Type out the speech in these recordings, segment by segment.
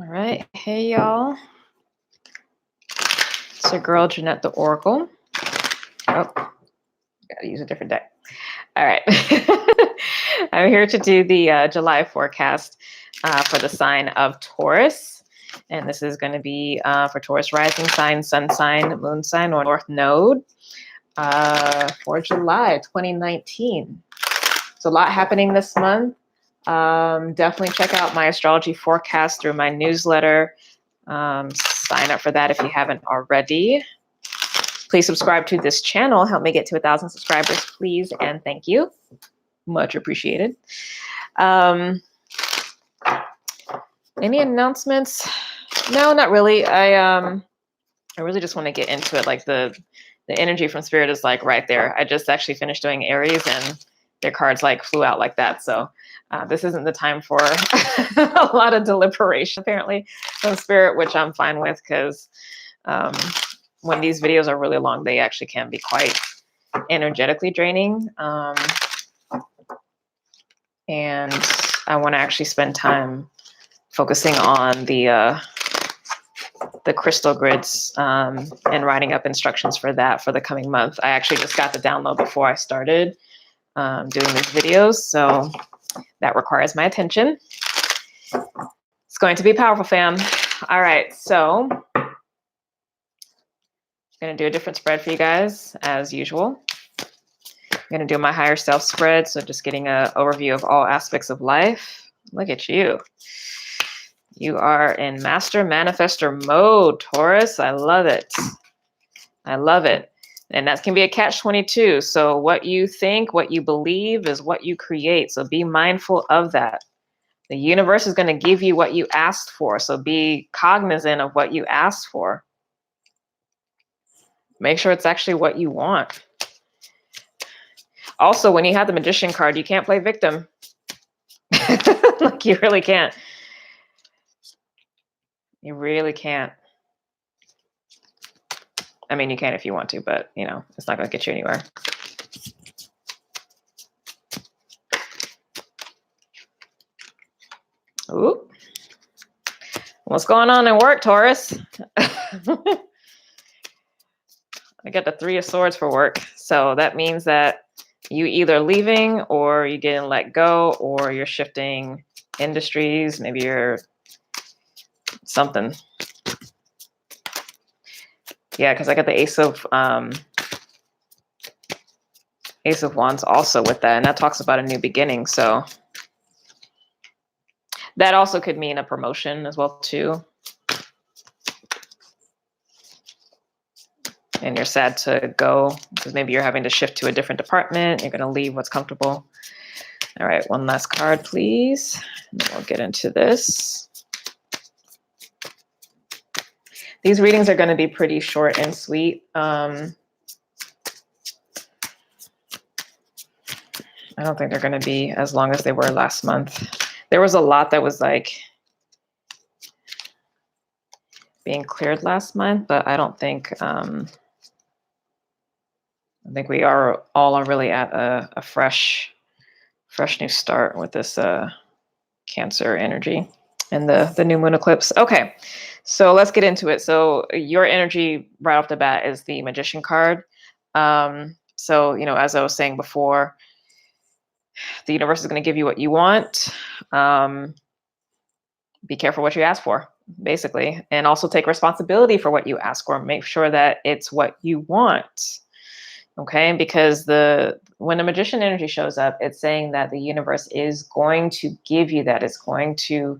right. Hey, y'all. It's your girl, Jynnette the Oracle. Oh, gotta use a different deck. All right. I'm here to do the July forecast for the sign of Taurus. And this is going to be for Taurus rising sign, sun sign, moon sign, or north node for July 2019. So a lot happening this month. Definitely check out my astrology forecast through my newsletter. Sign up for that if you haven't already. Please subscribe to this channel. Help me get to 1,000 subscribers, please, and thank you. Much appreciated. Any announcements? No, not really. I really just want to get into it. Like the energy from Spirit is like right there. I just actually finished doing Aries, and their cards like flew out like that. So this isn't the time for a lot of deliberation, apparently, from Spirit, which I'm fine with, because when these videos are really long, they actually can be quite energetically draining. And I want to actually spend time focusing on the crystal grids and writing up instructions for that for the coming month. I actually just got the download before I started doing these videos, so that requires my attention. It's going to be powerful, fam. All right, so I'm going to do a different spread for you guys as usual. I'm going to do my higher self spread, so just getting an overview of all aspects of life. Look at you. You are in master manifestor mode, Taurus. I love it. I love it. And that can be a catch-22. So what you think, what you believe is what you create. So be mindful of that. The universe is going to give you what you asked for. So be cognizant of what you asked for. Make sure it's actually what you want. Also, when you have the Magician card, you can't play victim. Like, you really can't. You really can't. I mean, you can if you want to, but, you know, it's not going to get you anywhere. Ooh. What's going on in work, Taurus? I got the 3 of Swords for work. So that means that you either leaving, or you getting let go, or you're shifting industries. Maybe you're something. Yeah, because I got the Ace of Wands also with that, and that talks about a new beginning. So that also could mean a promotion as well too. And you're sad to go because maybe you're having to shift to a different department. You're going to leave what's comfortable. All right, one last card, please. And then we'll get into this. These readings are going to be pretty short and sweet. I don't think they're going to be as long as they were last month. There was a lot that was like being cleared last month, but I don't think, I think we are all really at a fresh new start with this Cancer energy and the new moon eclipse. Okay, so let's get into it. So your energy right off the bat is the Magician card. So, you know, as I was saying before, the universe is going to give you what you want. Be careful what you ask for, basically, and also take responsibility for what you ask for. Make sure that it's what you want. Okay, because when the Magician energy shows up, it's saying that the universe is going to give you that. It's going to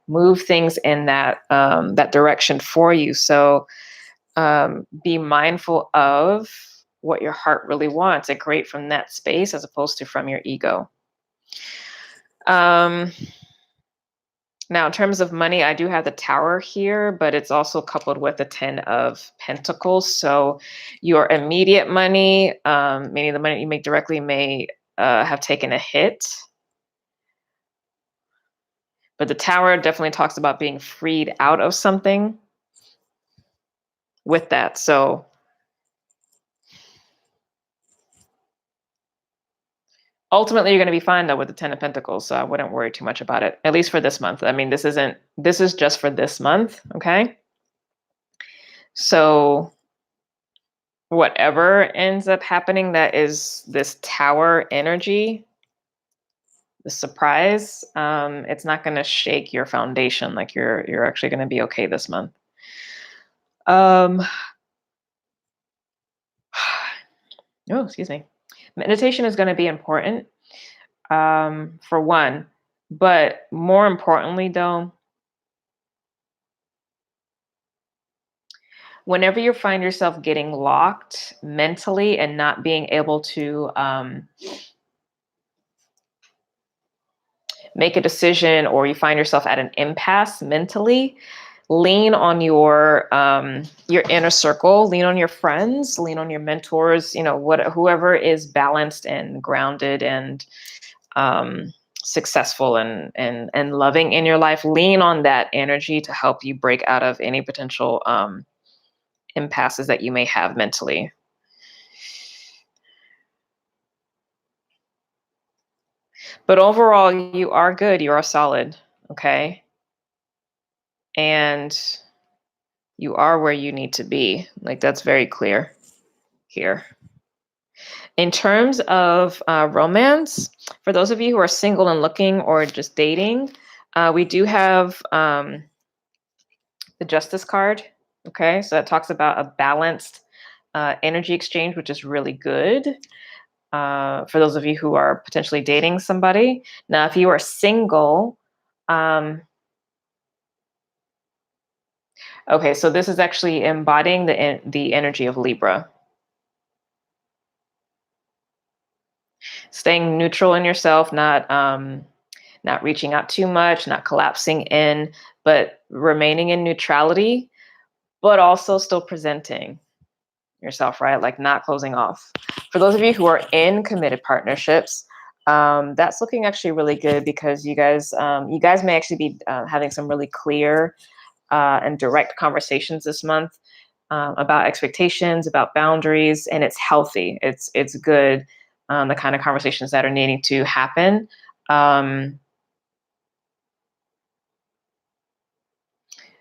move things in that that direction for you. So be mindful of what your heart really wants and create from that space as opposed to from your ego. Now, in terms of money, I do have the Tower here, but it's also coupled with the 10 of Pentacles. So your immediate money, meaning the money you make directly, may have taken a hit. But the Tower definitely talks about being freed out of something with that. So Ultimately, you're going to be fine though with the 10 of Pentacles, so I wouldn't worry too much about it, at least for this month. I mean, this is just for this month, okay? So whatever ends up happening, that is this Tower energy, the surprise, it's not going to shake your foundation. Like you're actually going to be okay this month. Oh, excuse me. Meditation is going to be important, for one, but more importantly though, whenever you find yourself getting locked mentally and not being able to make a decision, or you find yourself at an impasse mentally, lean on your inner circle, lean on your friends, lean on your mentors, whoever is balanced and grounded and successful and loving in your life. Lean on that energy to help you break out of any potential impasses that you may have mentally. But overall, you are good. You are solid. Okay. And you are where you need to be. Like, that's very clear here. In terms of romance, for those of you who are single and looking, or just dating, we do have the Justice card. Okay. So that talks about a balanced energy exchange, which is really good. For those of you who are potentially dating somebody. Now, if you are single, okay, so this is actually embodying the energy of Libra. Staying neutral in yourself, not reaching out too much, not collapsing in, but remaining in neutrality, but also still presenting yourself, right? Like not closing off. For those of you who are in committed partnerships, that's looking actually really good, because you guys may actually be having some really clear and direct conversations this month about expectations, about boundaries, and it's healthy. It's good. The kind of conversations that are needing to happen.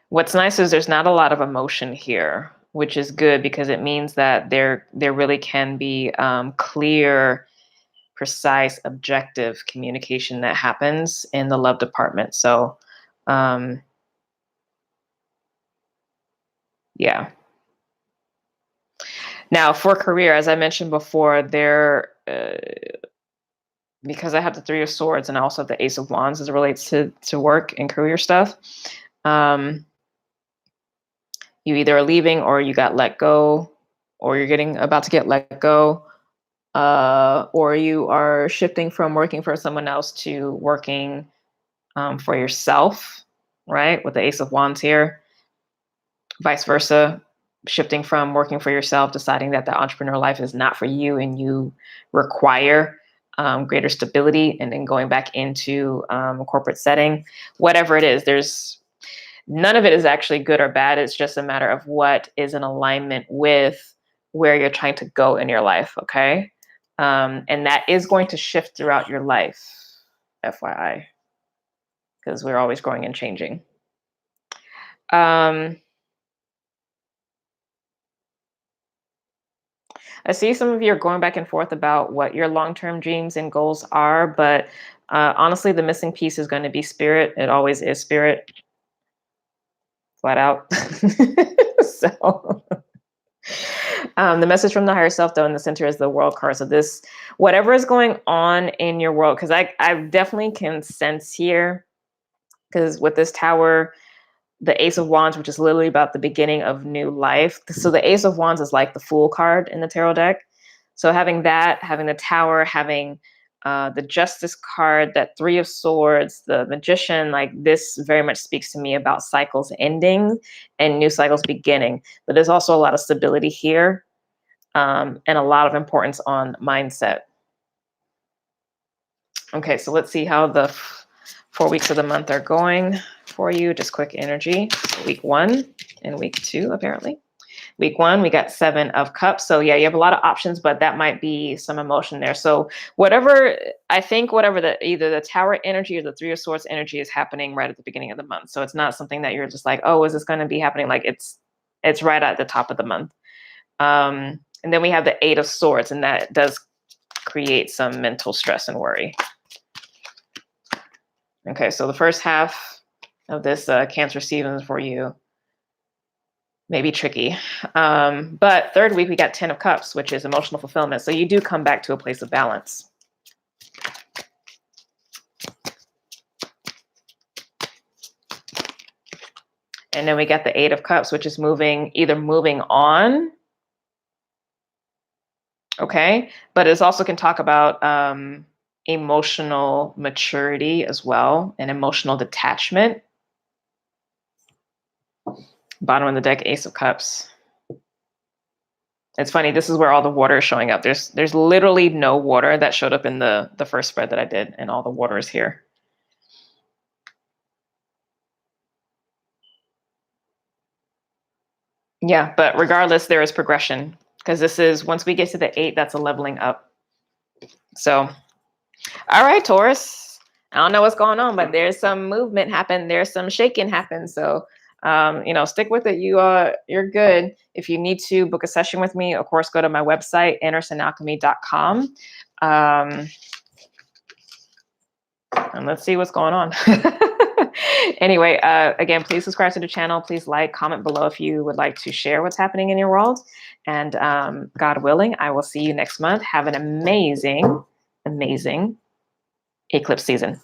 What's nice is there's not a lot of emotion here, which is good, because it means that there really can be clear, precise, objective communication that happens in the love department. So, yeah. Now, for career, as I mentioned before, because I have the Three of Swords and I also have the Ace of Wands as it relates to work and career stuff. You either are leaving, or you got let go, or you're getting about to get let go, or you are shifting from working for someone else to working for yourself, right? With the Ace of Wands here. Vice versa, shifting from working for yourself, deciding that the entrepreneur life is not for you and you require greater stability, and then going back into a corporate setting. Whatever it is, there's none of it is actually good or bad. It's just a matter of what is in alignment with where you're trying to go in your life, okay? And that is going to shift throughout your life, FYI, because we're always growing and changing. I see some of you are going back and forth about what your long-term dreams and goals are, but honestly, the missing piece is going to be spirit. It always is spirit, flat out. So the message from the higher self, though, in the center is the World card. So this, whatever is going on in your world, because I definitely can sense here, because with this Tower, the Ace of Wands, which is literally about the beginning of new life. So the Ace of Wands is like the Fool card in the tarot deck. So having that, having the Tower, having the Justice card, that Three of Swords, the Magician, like this very much speaks to me about cycles ending and new cycles beginning. But there's also a lot of stability here, and a lot of importance on mindset. Okay, so let's see how the 4 weeks of the month are going for you. Just quick energy. Week 1 and week 2, apparently. Week 1, we got 7 of Cups. So yeah, you have a lot of options, but that might be some emotion there. So whatever, I think whatever either the Tower energy or the Three of Swords energy is happening right at the beginning of the month. So it's not something that you're just like, oh, is this going to be happening? Like it's right at the top of the month. And then we have the 8 of Swords, and that does create some mental stress and worry. Okay, so the first half of this Cancer season for you may be tricky. But third week, we got 10 of Cups, which is emotional fulfillment. So you do come back to a place of balance. And then we got the 8 of Cups, which is either moving on. Okay, but it also can talk about emotional maturity as well, and emotional detachment. Bottom of the deck, Ace of Cups. It's funny, this is where all the water is showing up. There's literally no water that showed up in the first spread that I did, and all the water is here. Yeah, but regardless, there is progression, because this is, once we get to the 8, that's a leveling up. So, all right, Taurus. I don't know what's going on, but there's some movement happen. There's some shaking happen. So, stick with it. You're good. If you need to book a session with me, of course, go to my website, andersonalchemy.com. And let's see what's going on. Anyway, again, please subscribe to the channel. Please like, comment below if you would like to share what's happening in your world. And God willing, I will see you next month. Have an amazing, amazing eclipse season.